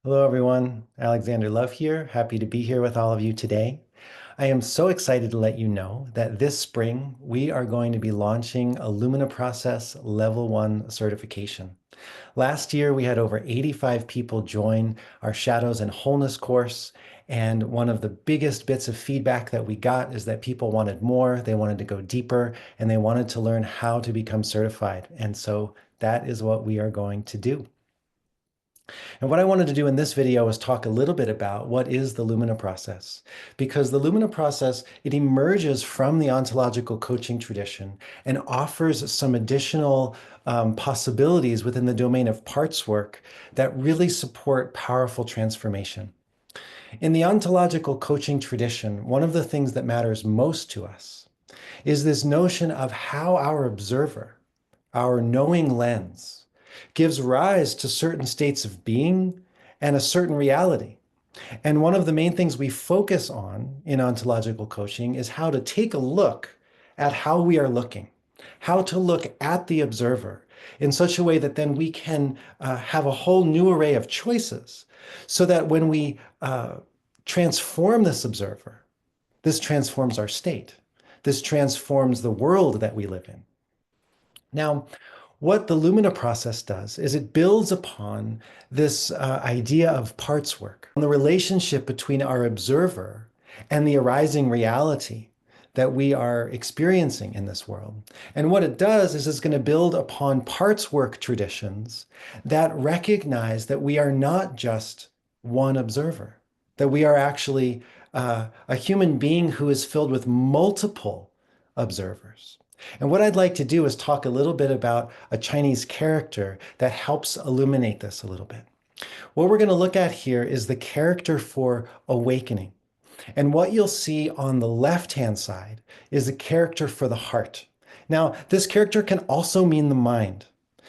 Hello, everyone. Alexander Love here. Happy to be here with all of you today. I am so excited to let you know that this spring we are going to be launching a Lumina Process Level 1 certification. Last year, we had over 85 people join our Shadows and Wholeness course. And one of the biggest bits of feedback that we got is that people wanted more, they wanted to go deeper, and they wanted to learn how to become certified. And so that is what we are going to do. And what I wanted to do in this video is talk a little bit about what is the Lumina process. Because the Lumina process, it emerges from the ontological coaching tradition and offers some additional possibilities within the domain of parts work that really support powerful transformation. In the ontological coaching tradition, one of the things that matters most to us is this notion of how our observer, our knowing lens, gives rise to certain states of being and a certain reality. And one of the main things we focus on in ontological coaching is how to take a look at how we are looking, how to look at the observer in such a way that then we can have a whole new array of choices so that when we transform this observer, this transforms our state. This transforms the world that we live in. Now, what the Lumina process does is it builds upon this idea of parts work, the relationship between our observer and the arising reality that we are experiencing in this world. And what it does is it's going to build upon parts work traditions that recognize that we are not just one observer, that we are actually a human being who is filled with multiple observers. And what I'd like to do is talk a little bit about a Chinese character that helps illuminate this a little bit. What we're going to look at here is the character for awakening. And what you'll see on the left-hand side is the character for the heart. Now, this character can also mean the mind.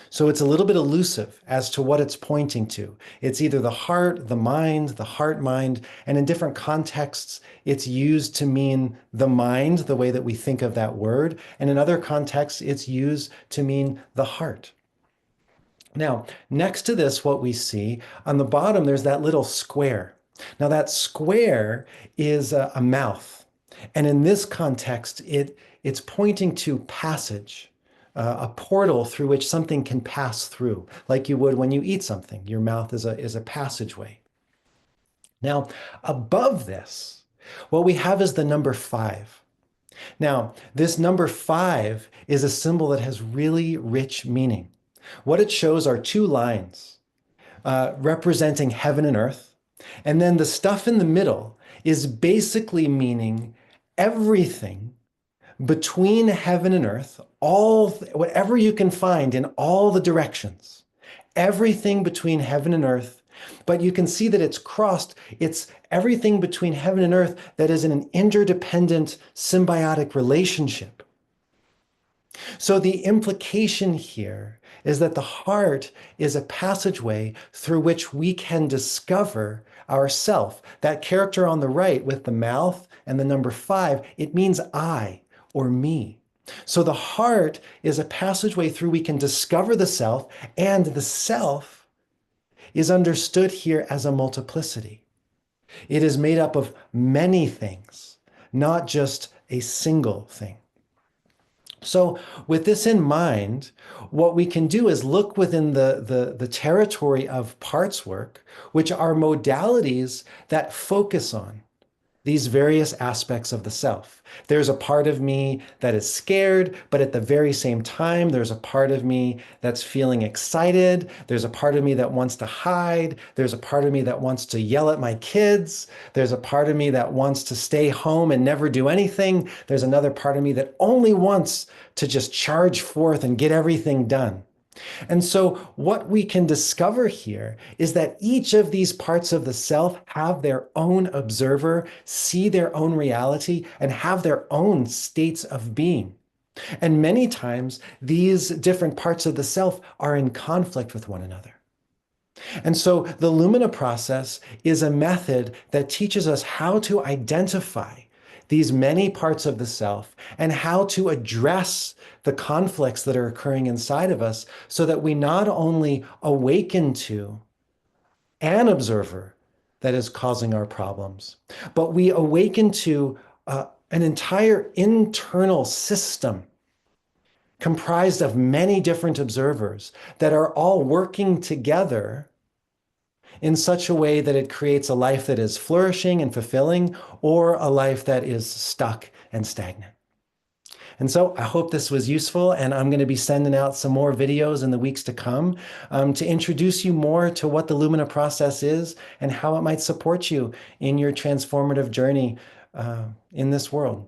So it's a little bit elusive as to what it's pointing to. It's either the heart, the mind, the heart-mind, and in different contexts, it's used to mean the mind, the way that we think of that word. And in other contexts, it's used to mean the heart. Now, next to this, what we see on the bottom, there's that little square. Now, that square is a mouth. And in this context, it's pointing to passage, a portal through which something can pass through, like you would when you eat something. Your mouth is a passageway. Now, above this, what we have is the number 5. Now, this number 5 is a symbol that has really rich meaning. What it shows are two lines representing heaven and earth. And then the stuff in the middle is basically meaning everything between heaven and earth, whatever you can find in all the directions, everything between heaven and earth. But you can see that it's crossed. It's everything between heaven and earth that is in an interdependent symbiotic relationship. So the implication here is that the heart is a passageway through which we can discover ourself. That character on the right with the mouth and the number 5, it means I or me. So the heart is a passageway through we can discover the self, and the self is understood here as a multiplicity. It is made up of many things, not just a single thing. So with this in mind, what we can do is look within the territory of parts work, which are modalities that focus on these various aspects of the self. There's a part of me that is scared, but at the very same time, there's a part of me that's feeling excited. There's a part of me that wants to hide. There's a part of me that wants to yell at my kids. There's a part of me that wants to stay home and never do anything. There's another part of me that only wants to just charge forth and get everything done. And so what we can discover here is that each of these parts of the self have their own observer, see their own reality, and have their own states of being. And many times, these different parts of the self are in conflict with one another. And so the Lumina process is a method that teaches us how to identify these many parts of the self and how to address the conflicts that are occurring inside of us so that we not only awaken to an observer that is causing our problems, but we awaken to an entire internal system comprised of many different observers that are all working together in such a way that it creates a life that is flourishing and fulfilling, or a life that is stuck and stagnant. And so I hope this was useful, and I'm going to be sending out some more videos in the weeks to come to introduce you more to what the Lumina process is and how it might support you in your transformative journey in this world.